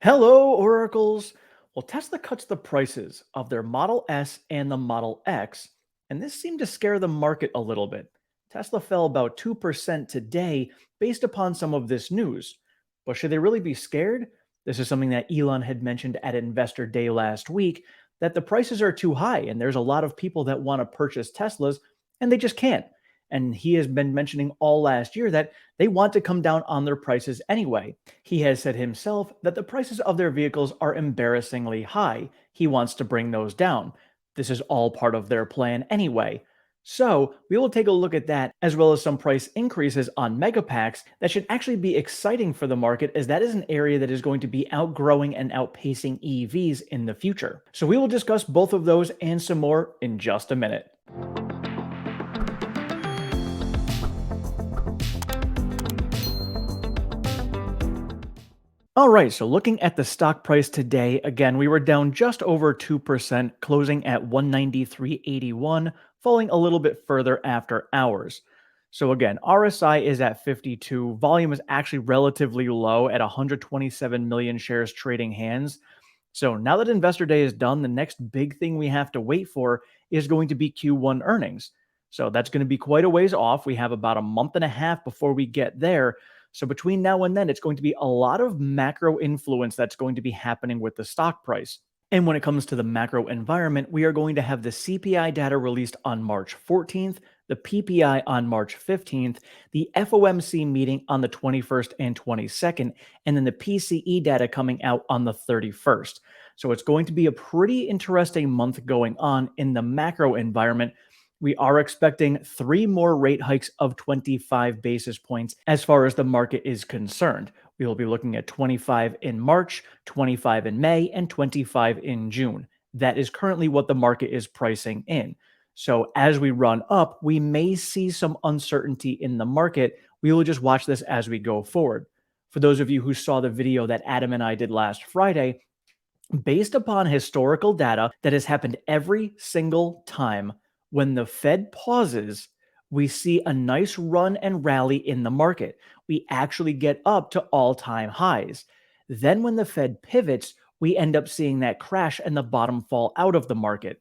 Hello, Oracles. Well, Tesla cuts the prices of their Model S and the Model X, and this seemed to scare the market a little bit. Tesla fell about 2% today based upon some of this news. But should they really be scared? This is something that Elon had mentioned at Investor Day last week, that the prices are too high and there's a lot of people that want to purchase Teslas and they just can't. And he has been mentioning all last year that they want to come down on their prices anyway. He has said himself that the prices of their vehicles are embarrassingly high. He wants to bring those down. This is all part of their plan anyway. So, we will take a look at that as well as some price increases on megapacks that should actually be exciting for the market, as that is an area that is going to be outgrowing and outpacing EVs in the future. So, we will discuss both of those and some more in just a minute. All right, so looking at the stock price today, again, we were down just over 2%, closing at 193.81, falling a little bit further after hours. So again, RSI is at 52. Volume is actually relatively low at 127 million shares trading hands. So now that Investor Day is done, the next big thing we have to wait for is going to be Q1 earnings. So that's going to be quite a ways off. We have about a month and a half before we get there. So between now and then, it's going to be a lot of macro influence that's going to be happening with the stock price. And when it comes to the macro environment, we are going to have the CPI data released on March 14th, the PPI on March 15th, the FOMC meeting on the 21st and 22nd, and then the PCE data coming out on the 31st. So it's going to be a pretty interesting month going on in the macro environment. We are expecting three more rate hikes of 25 basis points as far as the market is concerned. We will be looking at 25 in March, 25 in May, and 25 in June. That is currently what the market is pricing in. So as we run up, we may see some uncertainty in the market. We will just watch this as we go forward. For those of you who saw the video that Adam and I did last Friday, based upon historical data that has happened every single time when the Fed pauses, we see a nice run and rally in the market. We actually get up to all-time highs. Then when the Fed pivots, we end up seeing that crash and the bottom fall out of the market.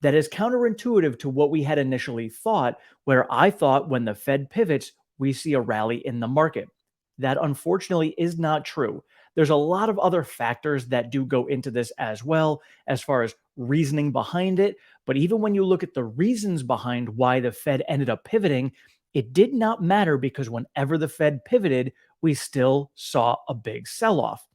That is counterintuitive to what we had initially thought, where I thought when the Fed pivots, we see a rally in the market. That unfortunately is not true. There's a lot of other factors that do go into this as well, as far as reasoning behind it. But even when you look at the reasons behind why the Fed ended up pivoting, it did not matter, because whenever the Fed pivoted, we still saw a big sell off.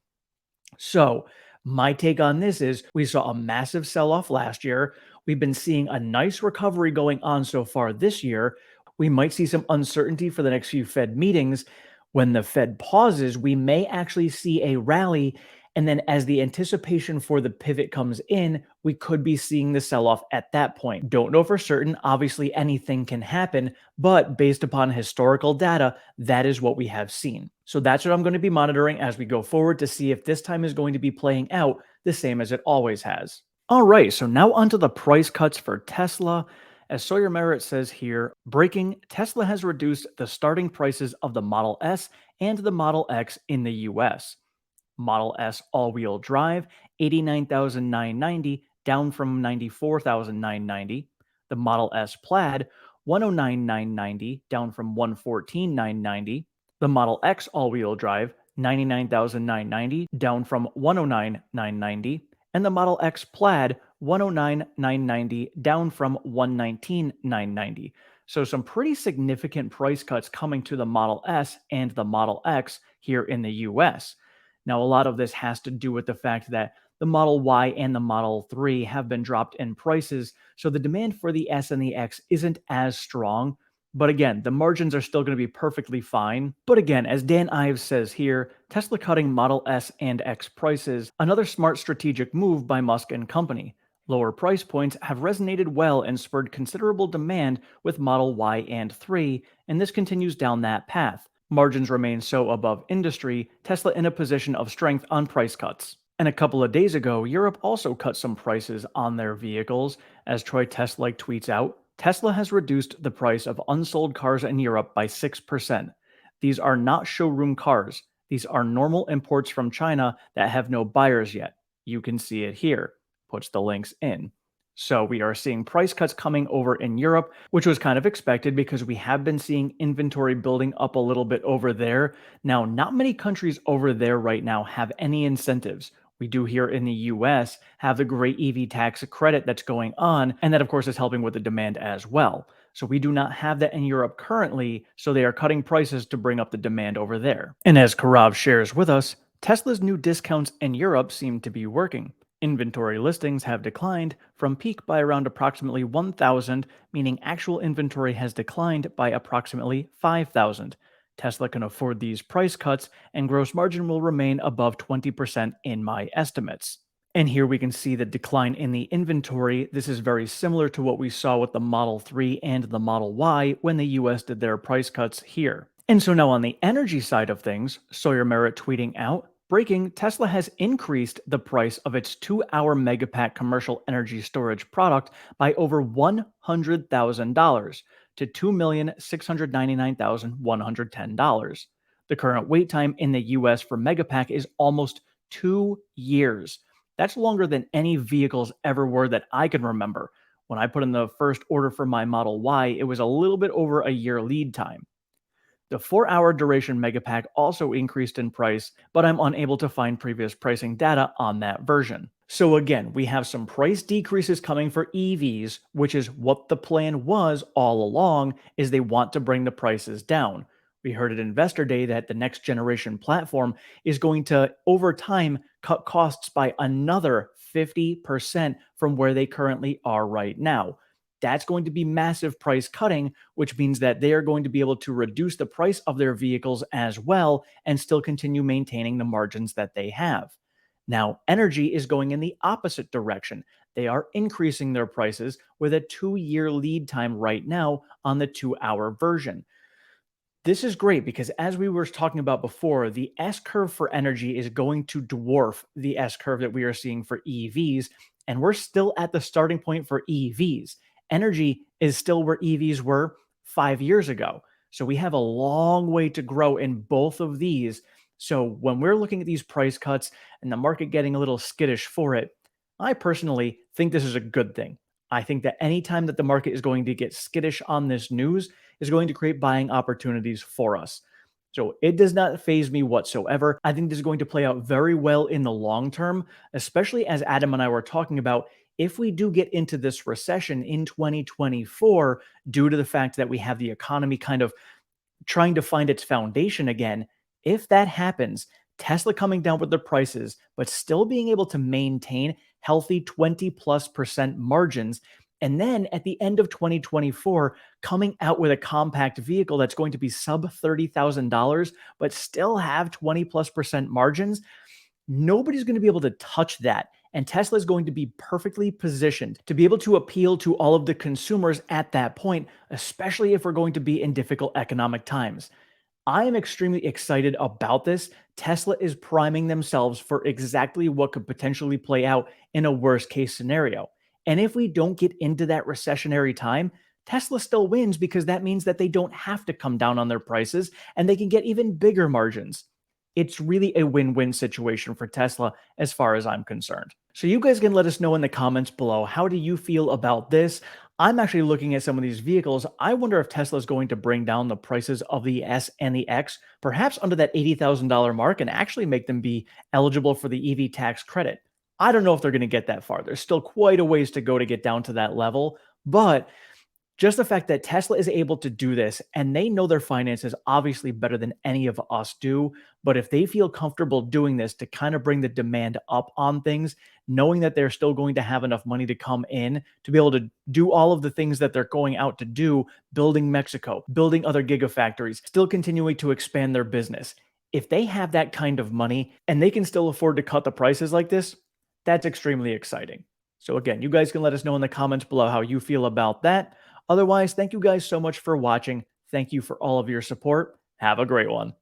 So, my take on this is we saw a massive sell off last year. We've been seeing a nice recovery going on so far this year. We might see some uncertainty for the next few Fed meetings. When the Fed pauses, we may actually see a rally. And then as the anticipation for the pivot comes in, we could be seeing the sell off at that point. Don't know for certain. Obviously, anything can happen, but based upon historical data, that is what we have seen. So that's what I'm going to be monitoring as we go forward to see if this time is going to be playing out the same as it always has. All right, so now onto the price cuts for Tesla. As Sawyer Merritt says here, breaking, Tesla has reduced the starting prices of the Model S and the Model X in the US. Model S all-wheel drive, $89,990, down from $94,990. The Model S Plaid, $109,990, down from $114,990. The Model X all-wheel drive, $99,990, down from $109,990. And the Model X Plaid, $109,990, down from $119,990. So some pretty significant price cuts coming to the Model S and the Model X here in the US. Now, a lot of this has to do with the fact that the Model Y and the Model 3 have been dropped in prices, so the demand for the S and the X isn't as strong. But again, the margins are still going to be perfectly fine. But again, as Dan Ives says here, Tesla cutting Model S and X prices, another smart strategic move by Musk and company. Lower price points have resonated well and spurred considerable demand with Model Y and 3, and this continues down that path. Margins remain so above industry, Tesla in a position of strength on price cuts. And a couple of days ago, Europe also cut some prices on their vehicles. As Troy Teslike tweets out, Tesla has reduced the price of unsold cars in Europe by 6%. These are not showroom cars. These are normal imports from China that have no buyers yet. You can see it here. Puts the links in. So we are seeing price cuts coming over in Europe, which was kind of expected because we have been seeing inventory building up a little bit over there. Now, not many countries over there right now have any incentives. We do here in the US have the great EV tax credit that's going on, and that, of course, is helping with the demand as well. So we do not have that in Europe currently, so they are cutting prices to bring up the demand over there. And as Karav shares with us, Tesla's new discounts in Europe seem to be working. Inventory listings have declined from peak by around approximately 1,000, meaning actual inventory has declined by approximately 5,000. Tesla can afford these price cuts, and gross margin will remain above 20% in my estimates. And here we can see the decline in the inventory. This is very similar to what we saw with the Model 3 and the Model Y when the US did their price cuts here. And so now on the energy side of things, Sawyer Merritt tweeting out, breaking, Tesla has increased the price of its 2-hour Megapack commercial energy storage product by over $100,000 to $2,699,110. The current wait time in the US for Megapack is almost 2 years. That's longer than any vehicles ever were that I can remember. When I put in the first order for my Model Y, it was a little bit over a year lead time. The 4-hour duration Megapack also increased in price, but I'm unable to find previous pricing data on that version. So again, we have some price decreases coming for EVs, which is what the plan was all along, is they want to bring the prices down. We heard at Investor Day that the next generation platform is going to, over time, cut costs by another 50% from where they currently are right now. That's going to be massive price cutting, which means that they are going to be able to reduce the price of their vehicles as well and still continue maintaining the margins that they have. Now, energy is going in the opposite direction. They are increasing their prices with a 2-year lead time right now on the 2-hour version. This is great because, as we were talking about before, the S curve for energy is going to dwarf the S curve that we are seeing for EVs, and we're still at the starting point for EVs. Energy is still where EVs were 5 years ago. So we have a long way to grow in both of these. So when we're looking at these price cuts and the market getting a little skittish for it, I personally think this is a good thing. I think that anytime that the market is going to get skittish on this news is going to create buying opportunities for us. So it does not faze me whatsoever. I think this is going to play out very well in the long term, especially as Adam and I were talking about. If we do get into this recession in 2024, due to the fact that we have the economy kind of trying to find its foundation again, if that happens, Tesla coming down with their prices, but still being able to maintain healthy 20+% margins. And then at the end of 2024, coming out with a compact vehicle that's going to be sub $30,000, but still have 20+% margins, nobody's going to be able to touch that. And Tesla is going to be perfectly positioned to be able to appeal to all of the consumers at that point, especially if we're going to be in difficult economic times. I am extremely excited about this. Tesla is priming themselves for exactly what could potentially play out in a worst case scenario. And if we don't get into that recessionary time, Tesla still wins because that means that they don't have to come down on their prices and they can get even bigger margins. It's really a win-win situation for Tesla as far as I'm concerned. So you guys can let us know in the comments below, how do you feel about this? I'm actually looking at some of these vehicles. I wonder if Tesla is going to bring down the prices of the S and the X, perhaps under that $80,000 mark, and actually make them be eligible for the EV tax credit. I don't know if they're going to get that far. There's still quite a ways to go to get down to that level, but just the fact that Tesla is able to do this, and they know their finances obviously better than any of us do, but if they feel comfortable doing this to kind of bring the demand up on things, knowing that they're still going to have enough money to come in to be able to do all of the things that they're going out to do, building Mexico, building other gigafactories, still continuing to expand their business. If they have that kind of money and they can still afford to cut the prices like this, that's extremely exciting. So again, you guys can let us know in the comments below how you feel about that. Otherwise, thank you guys so much for watching. Thank you for all of your support. Have a great one.